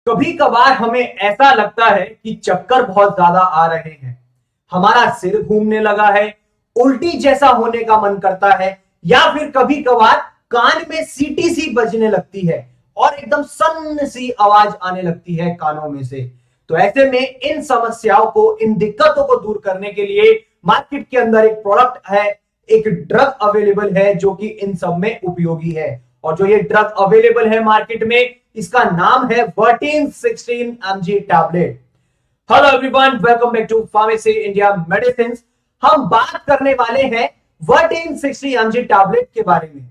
कभी कभार हमें ऐसा लगता है कि चक्कर बहुत ज्यादा आ रहे हैं, हमारा सिर घूमने लगा है, उल्टी जैसा होने का मन करता है, या फिर कभी कभार कान में सीटी सी बजने लगती है और एकदम सन्न सी आवाज आने लगती है कानों में से। तो ऐसे में इन समस्याओं को, इन दिक्कतों को दूर करने के लिए मार्केट के अंदर एक प्रोडक्ट है, एक ड्रग अवेलेबल है जो कि इन सब में उपयोगी है। और जो ये ड्रग अवेलेबल है मार्केट में, इसका नाम है Vertin 16 mg tablet. Hello everyone, welcome back to pharmacy India medicine. हम बात करने वाले हैं वर्टीन 60 mg टैबलेट के बारे में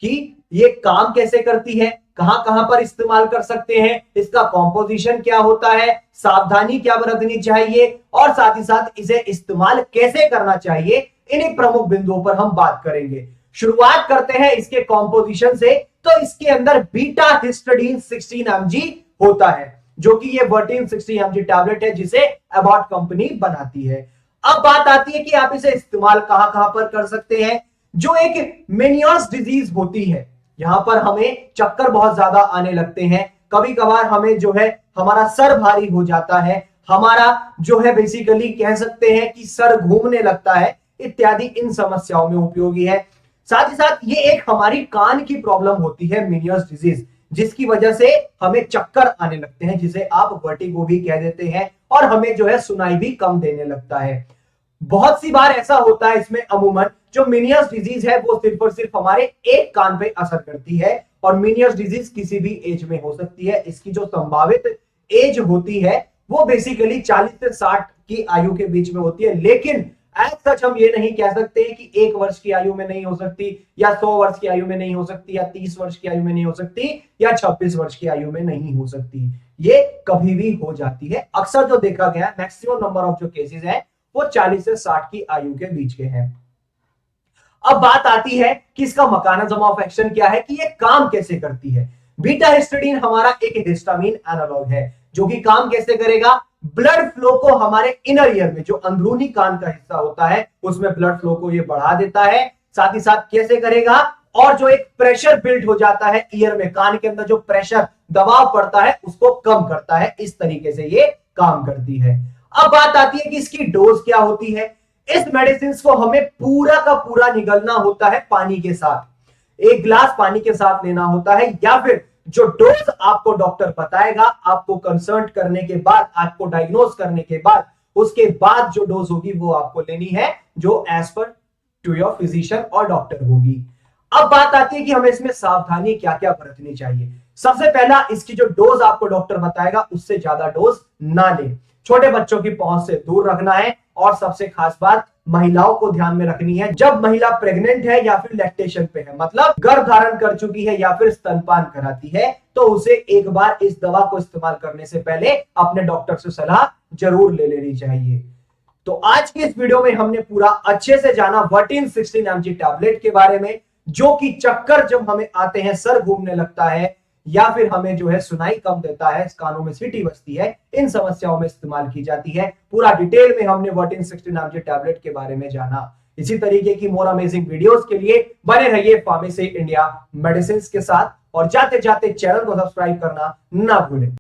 कि ये काम कैसे करती है, कहां कहां पर इस्तेमाल कर सकते हैं, इसका कॉम्पोजिशन क्या होता है, सावधानी क्या बरतनी चाहिए और साथ ही साथ इसे इस्तेमाल कैसे करना चाहिए, इन्हीं प्रमुख बिंदुओं पर हम बात करेंगे। शुरुआत करते हैं इसके कॉम्पोजिशन से। तो इसके अंदर बीटा हिस्टडीन 16 mg होता है, जो कि ये वर्टीन 60 mg टैबलेट है जिसे अबॉट कंपनी बनाती है। अब बात आती है कि आप इसे इस्तेमाल कहां कहां पर कर सकते हैं। जो एक मेनियर्स डिजीज होती है, यहां पर हमें चक्कर बहुत ज्यादा आने लगते हैं, कभी कभार हमें जो है हमारा सर भारी हो जाता है, हमारा जो है बेसिकली कह सकते हैं कि सर घूमने लगता है इत्यादि, इन समस्याओं में उपयोगी है। साथ ही साथ ये एक हमारी कान की प्रॉब्लम होती है, मेनियर्स डिजीज, जिसकी वजह से हमें चक्कर आने लगते हैं, जिसे आप वर्टिगो भी कह देते हैं, और हमें जो है सुनाई भी कम देने लगता है। बहुत सी बार ऐसा होता है इसमें, अमूमन जो मेनियर्स डिजीज है वो सिर्फ और सिर्फ हमारे एक कान पे असर करती है, और मेनियर्स डिजीज किसी भी एज में हो सकती है। इसकी जो संभावित एज होती है वो बेसिकली 40 से 60 की आयु के बीच में होती है, लेकिन एज सच हम ये नहीं कह सकते हैं कि 1 वर्ष की आयु में नहीं हो सकती, या 100 वर्ष की आयु में नहीं हो सकती, या 30 वर्ष की आयु में नहीं हो सकती, या 26 वर्ष की आयु में नहीं हो सकती। ये कभी भी हो जाती है। अक्सर जो देखा गया मैक्सिमम नंबर ऑफ जो केसेस है वो 40 से 60 की आयु के बीच के हैं। अब बात आती है कि इसका मैकेनिज्म ऑफ एक्शन क्या है, कि ये काम कैसे करती है। बीटा हिस्टडीन हमारा एक हिस्टामिन एनालॉग है, जो कि काम कैसे करेगा, ब्लड फ्लो को हमारे इनर ईयर में, जो अंदरूनी कान का हिस्सा होता है, उसमें ब्लड फ्लो को ये बढ़ा देता है। साथ ही साथ कैसे करेगा, और जो एक प्रेशर बिल्ड हो जाता है ईयर में, कान के अंदर जो प्रेशर दबाव पड़ता है उसको कम करता है। इस तरीके से ये काम करती है। अब बात आती है कि इसकी डोज क्या होती है। इस मेडिसिन को हमें पूरा का पूरा निगलना होता है पानी के साथ, 1 गिलास पानी के साथ लेना होता है, या फिर जो डोज आपको डॉक्टर बताएगा, आपको कंसल्ट करने के बाद, आपको डायग्नोज करने के बाद, उसके बाद जो डोज होगी वो आपको लेनी है, जो as per to your physician और डॉक्टर होगी। अब बात आती है कि हमें इसमें सावधानी क्या क्या बरतनी चाहिए। सबसे पहला, इसकी जो डोज आपको डॉक्टर बताएगा उससे ज्यादा डोज ना ले, छोटे बच्चों की पहुंच से दूर रखना है, और सबसे खास बात महिलाओं को ध्यान में रखनी है। जब महिला प्रेग्नेंट है या फिर लैक्टेशन पे है, मतलब गर्भ धारण कर चुकी है या फिर स्तनपान कराती है, तो उसे एक बार इस दवा को इस्तेमाल करने से पहले अपने डॉक्टर से सलाह जरूर ले लेनी चाहिए। तो आज की इस वीडियो में हमने पूरा अच्छे से जाना वर्टीन 16 mg टैबलेट के बारे में, जो कि चक्कर जब हमें आते हैं, सर घूमने लगता है, या फिर हमें जो है सुनाई कम देता है, कानों में सीटी बजती है, इन समस्याओं में इस्तेमाल की जाती है। पूरा डिटेल में हमने वर्टीन 16 mg टैबलेट के बारे में जाना। इसी तरीके की मोर अमेजिंग वीडियोस के लिए बने रहिए फार्मेसी इंडिया मेडिसिन के साथ, और जाते जाते चैनल को सब्सक्राइब करना ना भूलें।